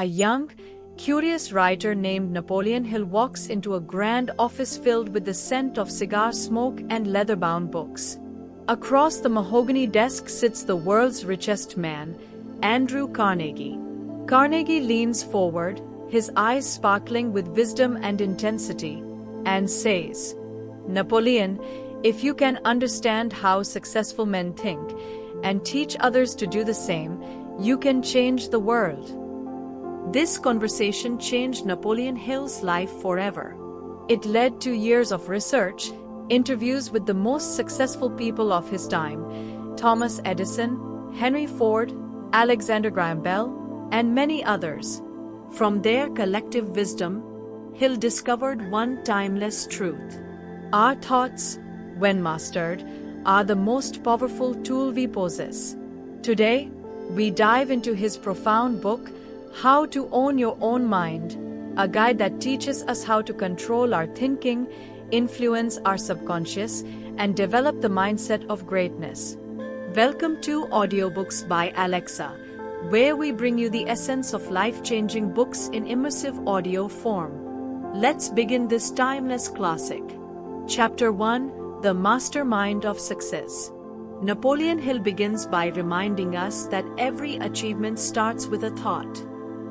A young, curious writer named Napoleon Hill walks into a grand office filled with the scent of cigar smoke and leather-bound books. Across the mahogany desk sits the world's richest man, Andrew Carnegie. Carnegie leans forward, his eyes sparkling with wisdom and intensity, and says, "Napoleon, if you can understand how successful men think and teach others to do the same, you can change the world." This conversation changed Napoleon Hill's life forever. It led to years of research, interviews with the most successful people of his time, Thomas Edison, Henry Ford, Alexander Graham Bell, and many others. From their collective wisdom, Hill discovered one timeless truth. Our thoughts, when mastered, are the most powerful tool we possess. Today, we dive into his profound book, How to Own Your Own Mind, a guide that teaches us how to control our thinking, influence our subconscious, and develop the mindset of greatness. Welcome to Audiobooks by Alexa, where we bring you the essence of life-changing books in immersive audio form. Let's begin this timeless classic. Chapter 1: The Mastermind of Success. Napoleon Hill begins by reminding us that every achievement starts with a thought.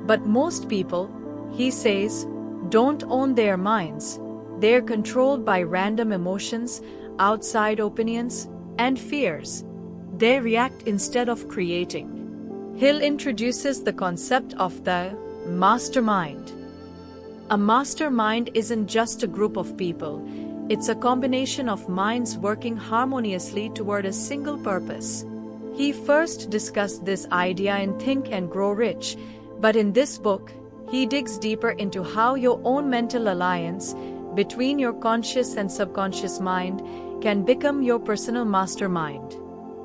But most people, he says, don't own their minds. They're controlled by random emotions, outside opinions, and fears. They react instead of creating. Hill introduces the concept of the mastermind. A mastermind isn't just a group of people. It's a combination of minds working harmoniously toward a single purpose. He first discussed this idea in Think and Grow Rich, but in this book, he digs deeper into how your own mental alliance between your conscious and subconscious mind can become your personal mastermind.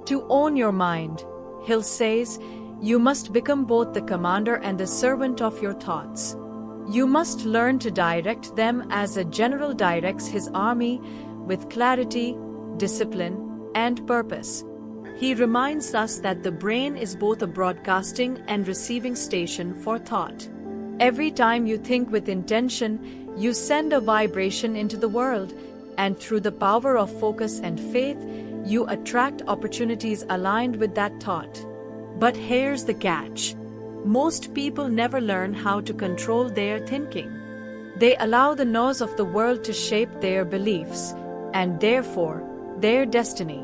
To own your mind, Hill says, you must become both the commander and the servant of your thoughts. You must learn to direct them as a general directs his army, with clarity, discipline, and purpose. He reminds us that the brain is both a broadcasting and receiving station for thought. Every time you think with intention, you send a vibration into the world, and through the power of focus and faith, you attract opportunities aligned with that thought. But here's the catch. Most people never learn how to control their thinking. They allow the noise of the world to shape their beliefs, and therefore, their destiny.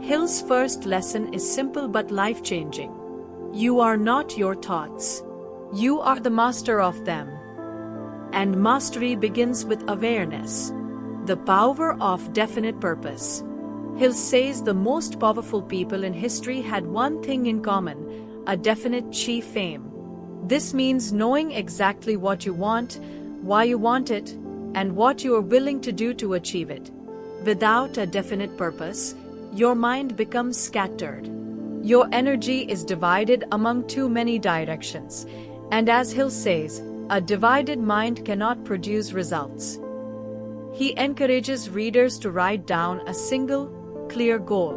Hill's first lesson is simple but life-changing. You are not your thoughts. You are the master of them. And mastery begins with awareness. The power of definite purpose. Hill says the most powerful people in history had one thing in common: a definite chief aim. This means knowing exactly what you want, why you want it, and what you are willing to do to achieve it. Without a definite purpose, your mind becomes scattered. Your energy is divided among too many directions, and as Hill says, a divided mind cannot produce results. He encourages readers to write down a single, clear goal.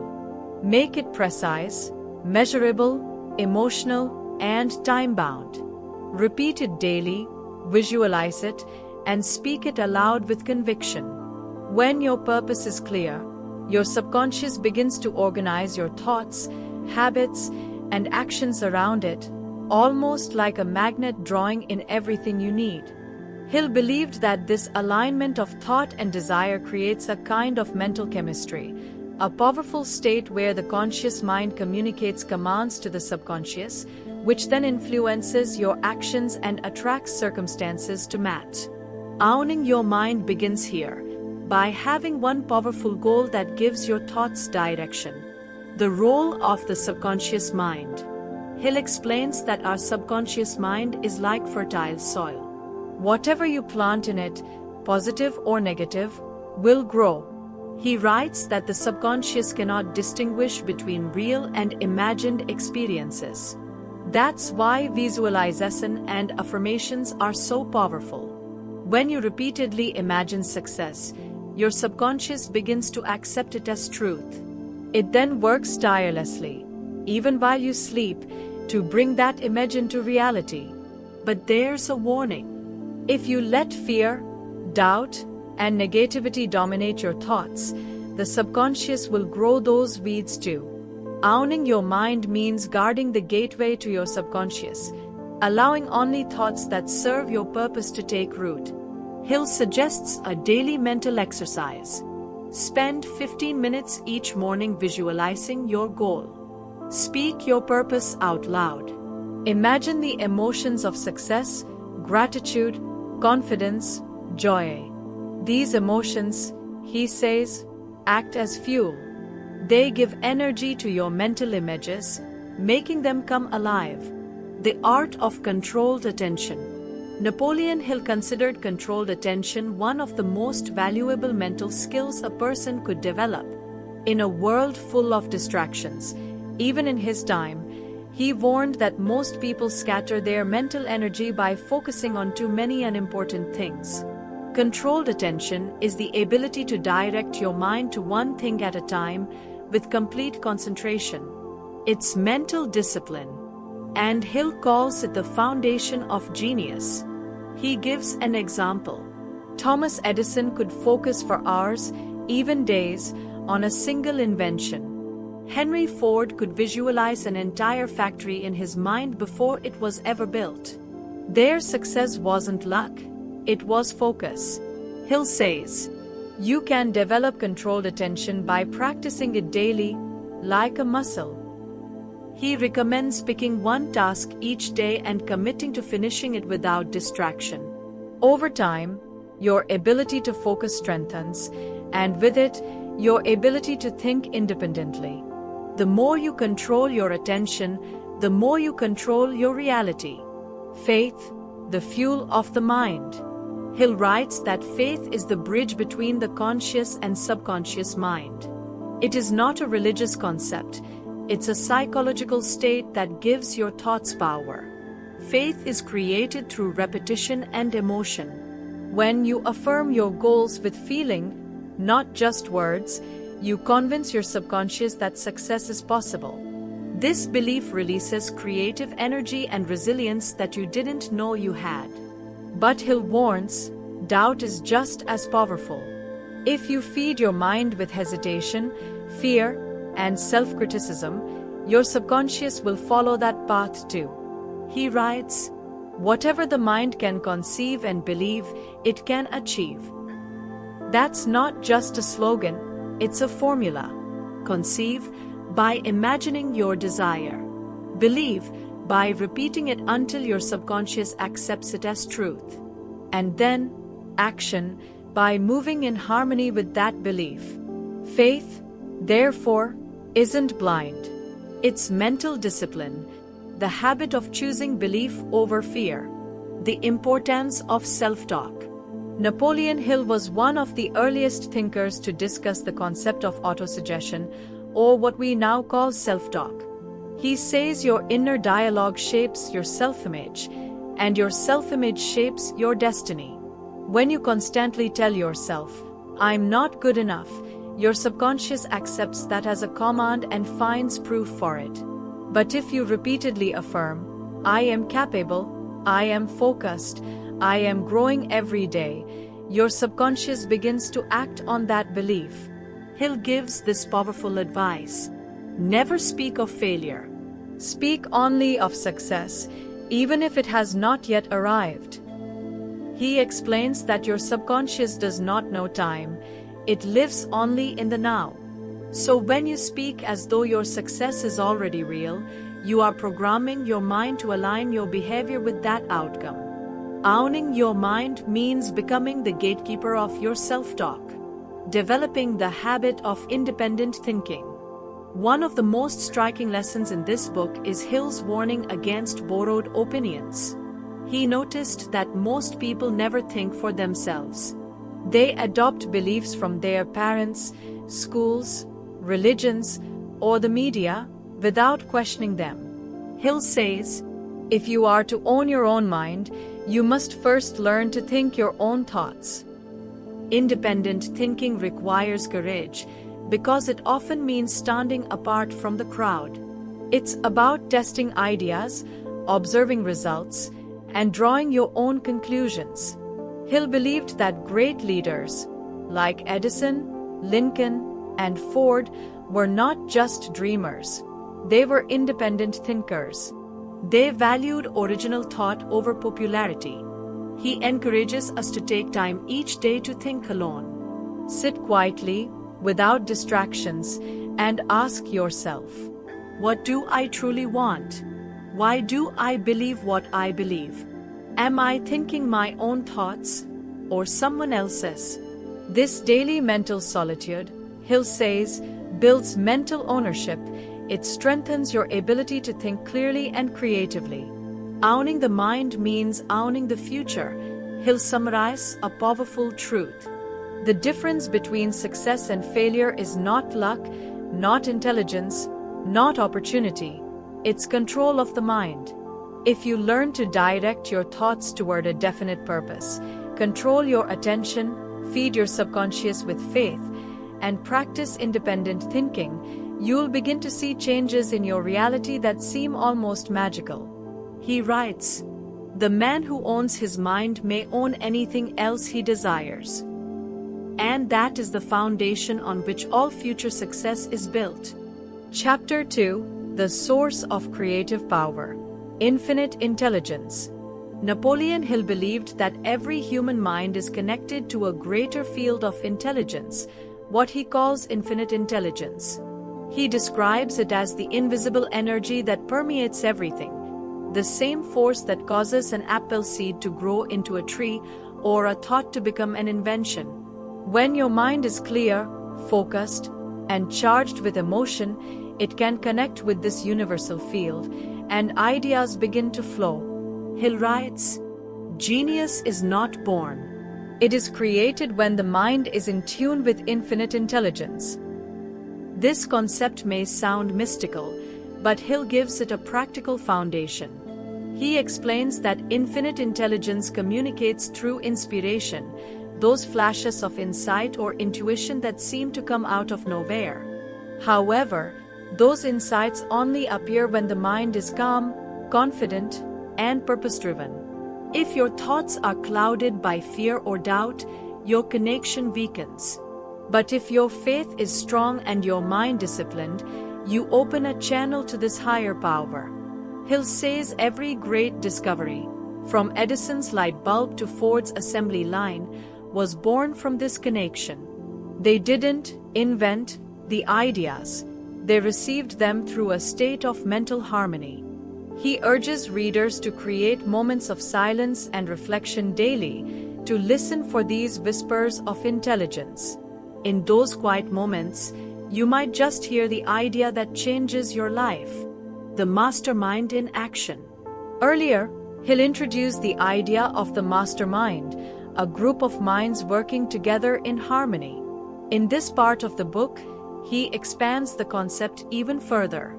Make it precise, measurable, emotional, and time-bound. Repeat it daily, visualize it, and speak it aloud with conviction. When your purpose is clear, your subconscious begins to organize your thoughts, habits, and actions around it, almost like a magnet drawing in everything you need. Hill believed that this alignment of thought and desire creates a kind of mental chemistry, a powerful state where the conscious mind communicates commands to the subconscious, which then influences your actions and attracts circumstances to match. Owning your mind begins here, by having one powerful goal that gives your thoughts direction. The role of the subconscious mind. Hill explains that our subconscious mind is like fertile soil. Whatever you plant in it, positive or negative, will grow. He writes that the subconscious cannot distinguish between real and imagined experiences. That's why visualization and affirmations are so powerful. When you repeatedly imagine success, your subconscious begins to accept it as truth. It then works tirelessly, even while you sleep, to bring that image into reality. But there's a warning. If you let fear, doubt, and negativity dominate your thoughts, the subconscious will grow those weeds too. Owning your mind means guarding the gateway to your subconscious, allowing only thoughts that serve your purpose to take root. Hill suggests a daily mental exercise. Spend 15 minutes each morning visualizing your goal. Speak your purpose out loud. Imagine the emotions of success, gratitude, confidence, joy. These emotions, he says, act as fuel. They give energy to your mental images, making them come alive. The art of controlled attention. Napoleon Hill considered controlled attention one of the most valuable mental skills a person could develop. In a world full of distractions, even in his time, he warned that most people scatter their mental energy by focusing on too many unimportant things. Controlled attention is the ability to direct your mind to one thing at a time with complete concentration. It's mental discipline, and Hill calls it the foundation of genius. He gives an example. Thomas Edison could focus for hours, even days, on a single invention. Henry Ford could visualize an entire factory in his mind before it was ever built. Their success wasn't luck, it was focus. Hill says, you can develop controlled attention by practicing it daily, like a muscle. He recommends picking one task each day and committing to finishing it without distraction. Over time, your ability to focus strengthens, and with it, your ability to think independently. The more you control your attention, the more you control your reality. Faith, the fuel of the mind. Hill writes that faith is the bridge between the conscious and subconscious mind. It is not a religious concept, it's a psychological state that gives your thoughts power. Faith is created through repetition and emotion. When you affirm your goals with feeling, not just words, you convince your subconscious that success is possible. This belief releases creative energy and resilience that you didn't know you had. But Hill warns, doubt is just as powerful. If you feed your mind with hesitation, fear, and self-criticism, your subconscious will follow that path too. He writes, whatever the mind can conceive and believe, it can achieve. That's not just a slogan, it's a formula. Conceive by imagining your desire. Believe by repeating it until your subconscious accepts it as truth. And then, action by moving in harmony with that belief. Faith, therefore, isn't blind. It's mental discipline, the habit of choosing belief over fear, the importance of self-talk. Napoleon Hill was one of the earliest thinkers to discuss the concept of autosuggestion, or what we now call self-talk. He says your inner dialogue shapes your self-image, and your self-image shapes your destiny. When you constantly tell yourself, I'm not good enough, your subconscious accepts that as a command and finds proof for it. But if you repeatedly affirm, I am capable, I am focused, I am growing every day, your subconscious begins to act on that belief. Hill gives this powerful advice. Never speak of failure. Speak only of success, even if it has not yet arrived. He explains that your subconscious does not know time, it lives only in the now. So when you speak as though your success is already real, you are programming your mind to align your behavior with that outcome. Owning your mind means becoming the gatekeeper of your self-talk, developing the habit of independent thinking. One of the most striking lessons in this book is Hill's warning against borrowed opinions. He noticed that most people never think for themselves. They adopt beliefs from their parents, schools, religions, or the media without questioning them. Hill says, if you are to own your own mind, you must first learn to think your own thoughts. Independent thinking requires courage because it often means standing apart from the crowd. It's about testing ideas, observing results, and drawing your own conclusions. Hill believed that great leaders, like Edison, Lincoln, and Ford, were not just dreamers. They were independent thinkers. They valued original thought over popularity. He encourages us to take time each day to think alone. Sit quietly, without distractions, and ask yourself, what do I truly want? Why do I believe what I believe? Am I thinking my own thoughts or someone else's? This daily mental solitude, Hill says, builds mental ownership. It strengthens your ability to think clearly and creatively. Owning the mind means owning the future. Hill summarizes a powerful truth. The difference between success and failure is not luck, not intelligence, not opportunity. It's control of the mind. If you learn to direct your thoughts toward a definite purpose, control your attention, feed your subconscious with faith, and practice independent thinking, you'll begin to see changes in your reality that seem almost magical. He writes, "The man who owns his mind may own anything else he desires." And that is the foundation on which all future success is built. Chapter 2: The Source of Creative Power. Infinite Intelligence. Napoleon Hill believed that every human mind is connected to a greater field of intelligence, what he calls infinite intelligence. He describes it as the invisible energy that permeates everything, the same force that causes an apple seed to grow into a tree or a thought to become an invention. When your mind is clear, focused, and charged with emotion, it can connect with this universal field, and ideas begin to flow. Hill writes, "Genius is not born. It is created when the mind is in tune with infinite intelligence." This concept may sound mystical, but Hill gives it a practical foundation. He explains that infinite intelligence communicates through inspiration, those flashes of insight or intuition that seem to come out of nowhere. However, those insights only appear when the mind is calm, confident, and purpose-driven. If your thoughts are clouded by fear or doubt, your connection weakens. But if your faith is strong and your mind disciplined, you open a channel to this higher power. Hill says every great discovery, from Edison's light bulb to Ford's assembly line, was born from this connection. They didn't invent the ideas. They received them through a state of mental harmony. He urges readers to create moments of silence and reflection daily, to listen for these whispers of intelligence. In those quiet moments, you might just hear the idea that changes your life. The mastermind in action. Earlier, Hill introduced the idea of the mastermind, a group of minds working together in harmony. In this part of the book, he expands the concept even further.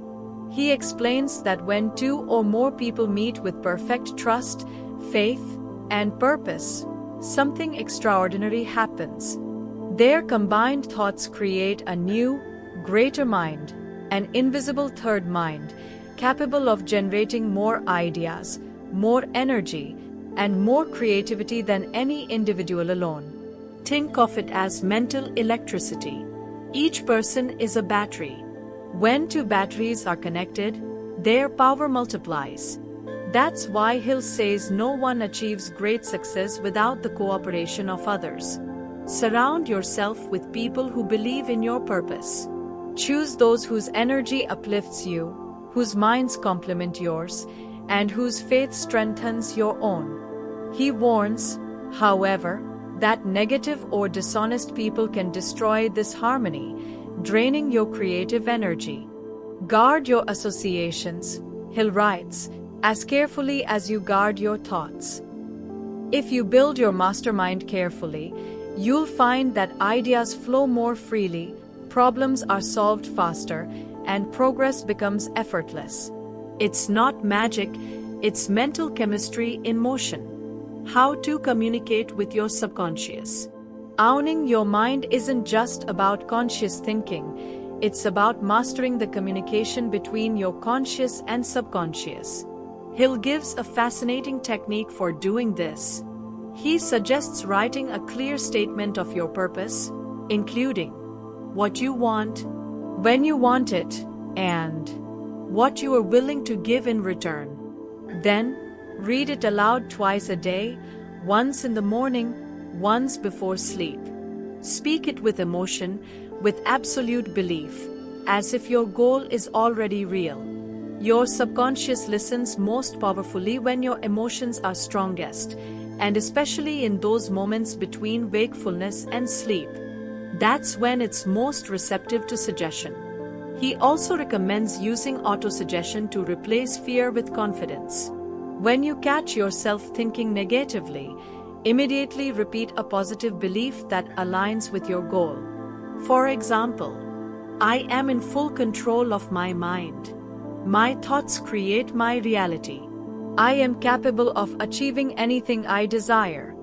He explains that when two or more people meet with perfect trust, faith, and purpose, something extraordinary happens. Their combined thoughts create a new, greater mind, an invisible third mind, capable of generating more ideas, more energy, and more creativity than any individual alone. Think of it as mental electricity. Each person is a battery. When two batteries are connected, their power multiplies. That's why Hill says no one achieves great success without the cooperation of others. Surround yourself with people who believe in your purpose. Choose those whose energy uplifts you, whose minds complement yours, and whose faith strengthens your own. He warns, however, that negative or dishonest people can destroy this harmony, draining your creative energy. Guard your associations, Hill writes, as carefully as you guard your thoughts. If you build your mastermind carefully, you'll find that ideas flow more freely, problems are solved faster, and progress becomes effortless. It's not magic, it's mental chemistry in motion. How to communicate with your subconscious. Owning your mind isn't just about conscious thinking, it's about mastering the communication between your conscious and subconscious. Hill gives a fascinating technique for doing this. He suggests writing a clear statement of your purpose, including what you want, when you want it, and what you are willing to give in return. Then, read it aloud twice a day, once in the morning, once before sleep. Speak it with emotion, with absolute belief, as if your goal is already real. Your subconscious listens most powerfully when your emotions are strongest, and especially in those moments between wakefulness and sleep. That's when it's most receptive to suggestion. He also recommends using autosuggestion to replace fear with confidence. When you catch yourself thinking negatively, immediately repeat a positive belief that aligns with your goal. For example, I am in full control of my mind. My thoughts create my reality. I am capable of achieving anything I desire.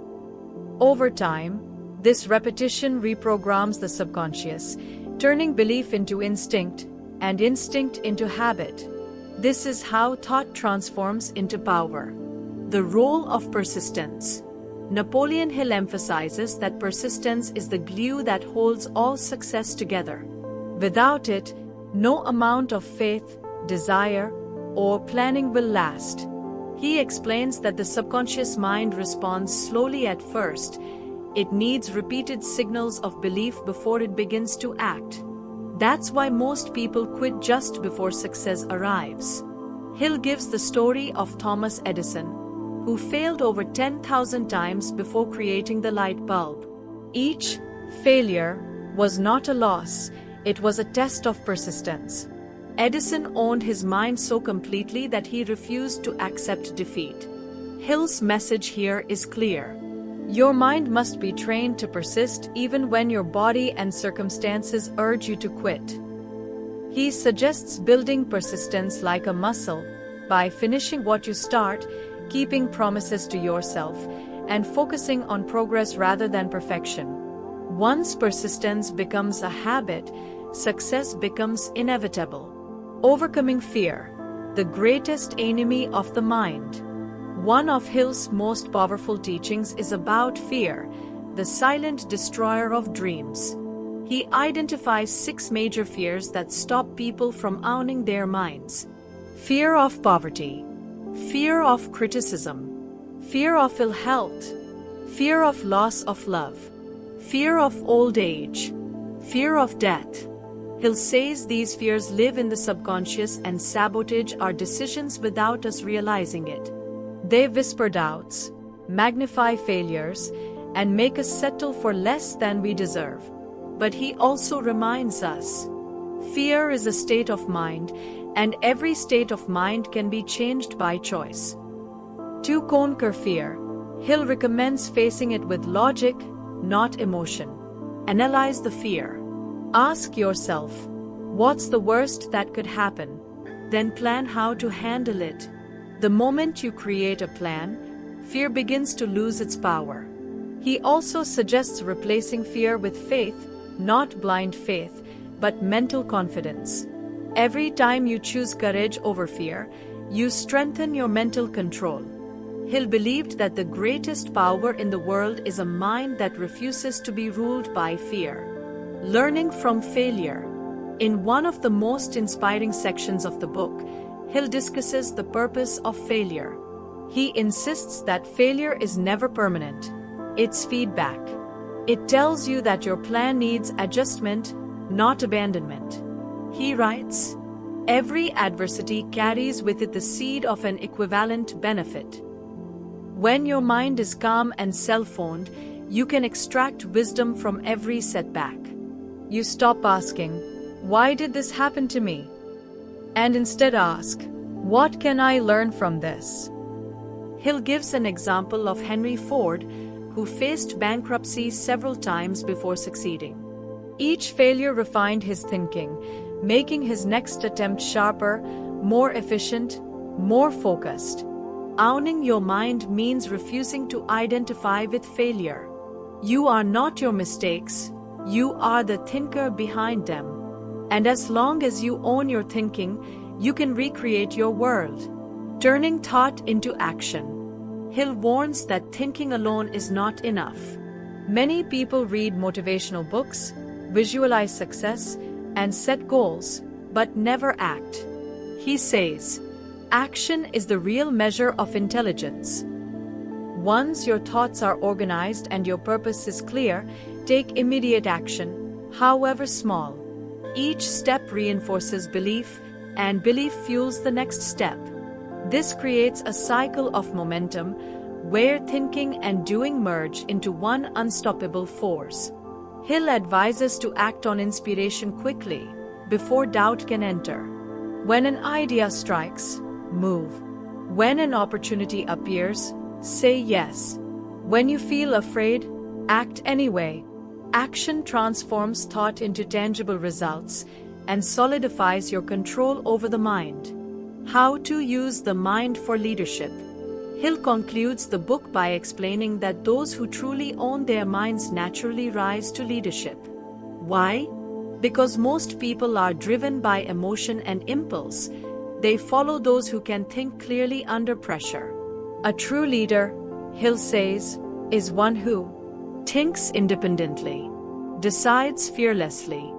Over time, this repetition reprograms the subconscious, turning belief into instinct and instinct into habit. This is how thought transforms into power. The role of persistence. Napoleon Hill emphasizes that persistence is the glue that holds all success together. Without it, no amount of faith, desire, or planning will last. He explains that the subconscious mind responds slowly at first. It needs repeated signals of belief before it begins to act. That's why most people quit just before success arrives. Hill gives the story of Thomas Edison, who failed over 10,000 times before creating the light bulb. Each failure was not a loss, it was a test of persistence. Edison owned his mind so completely that he refused to accept defeat. Hill's message here is clear. Your mind must be trained to persist even when your body and circumstances urge you to quit. He suggests building persistence like a muscle by finishing what you start, keeping promises to yourself, and focusing on progress rather than perfection. Once persistence becomes a habit, success becomes inevitable. Overcoming fear, the greatest enemy of the mind. One of Hill's most powerful teachings is about fear, the silent destroyer of dreams. He identifies 6 major fears that stop people from owning their minds. Fear of poverty, fear of criticism, fear of ill health, fear of loss of love, fear of old age, fear of death. Hill says these fears live in the subconscious and sabotage our decisions without us realizing it. They whisper doubts, magnify failures, and make us settle for less than we deserve. But he also reminds us, fear is a state of mind, and every state of mind can be changed by choice. To conquer fear, Hill recommends facing it with logic, not emotion. Analyze the fear. Ask yourself, what's the worst that could happen? Then plan how to handle it. The moment you create a plan, fear begins to lose its power. He also suggests replacing fear with faith, not blind faith, but mental confidence. Every time you choose courage over fear, you strengthen your mental control. Hill believed that the greatest power in the world is a mind that refuses to be ruled by fear. Learning from failure. In one of the most inspiring sections of the book, Hill discusses the purpose of failure. He insists that failure is never permanent. It's feedback. It tells you that your plan needs adjustment, not abandonment. He writes, every adversity carries with it the seed of an equivalent benefit. When your mind is calm and self-owned, you can extract wisdom from every setback. You stop asking, why did this happen to me? And instead ask, what can I learn from this? Hill gives an example of Henry Ford, who faced bankruptcy several times before succeeding. Each failure refined his thinking, making his next attempt sharper, more efficient, more focused. Owning your mind means refusing to identify with failure. You are not your mistakes. You are the thinker behind them. And as long as you own your thinking, you can recreate your world. Turning thought into action. Hill warns that thinking alone is not enough. Many people read motivational books, visualize success, and set goals, but never act. He says, action is the real measure of intelligence. Once your thoughts are organized and your purpose is clear, take immediate action, however small. Each step reinforces belief, and belief fuels the next step. This creates a cycle of momentum where thinking and doing merge into one unstoppable force. Hill advises to act on inspiration quickly, before doubt can enter. When an idea strikes, move. When an opportunity appears, say yes. When you feel afraid, act anyway. Action transforms thought into tangible results and solidifies your control over the mind. How to use the mind for leadership. Hill concludes the book by explaining that those who truly own their minds naturally rise to leadership. Why? Because most people are driven by emotion and impulse. They follow those who can think clearly under pressure. A true leader, Hill says, is one who thinks independently, decides fearlessly,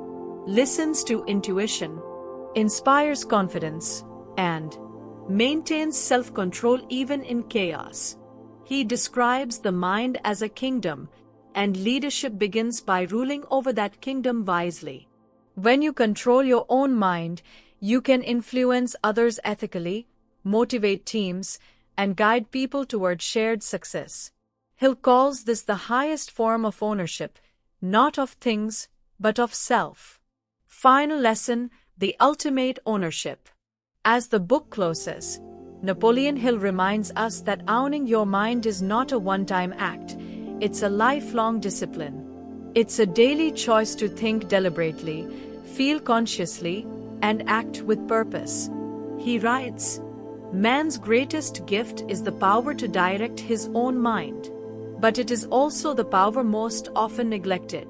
listens to intuition, inspires confidence, and maintains self-control even in chaos. He describes the mind as a kingdom, and leadership begins by ruling over that kingdom wisely. When you control your own mind, you can influence others ethically, motivate teams, and guide people toward shared success. Hill calls this the highest form of ownership, not of things, but of self. Final lesson, the ultimate ownership. As the book closes, Napoleon Hill reminds us that owning your mind is not a one-time act, it's a lifelong discipline. It's a daily choice to think deliberately, feel consciously, and act with purpose. He writes, man's greatest gift is the power to direct his own mind, but it is also the power most often neglected.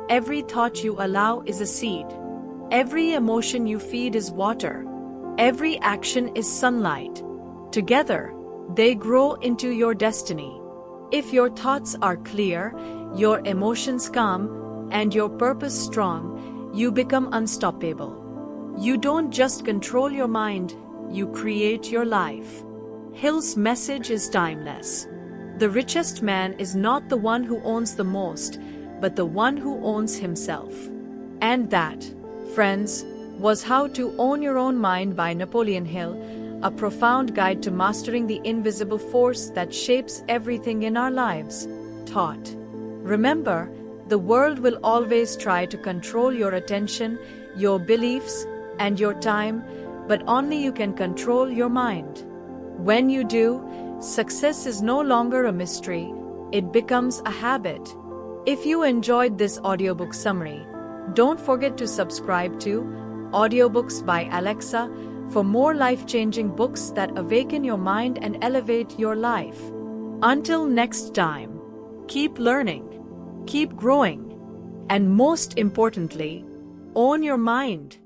Every thought you allow is a seed. Every emotion you feed is water. Every action is sunlight. Together, they grow into your destiny. If your thoughts are clear, your emotions calm, and your purpose strong, you become unstoppable. You don't just control your mind, you create your life. Hill's message is timeless. The richest man is not the one who owns the most, but the one who owns himself. And that, friends, was How to Own Your Own Mind by Napoleon Hill, a profound guide to mastering the invisible force that shapes everything in our lives, thought. Remember, the world will always try to control your attention, your beliefs, and your time, but only you can control your mind. When you do, success is no longer a mystery, it becomes a habit. If you enjoyed this audiobook summary, don't forget to subscribe to Audiobooks by Alexa for more life-changing books that awaken your mind and elevate your life. Until next time, keep learning, keep growing, and most importantly, own your mind.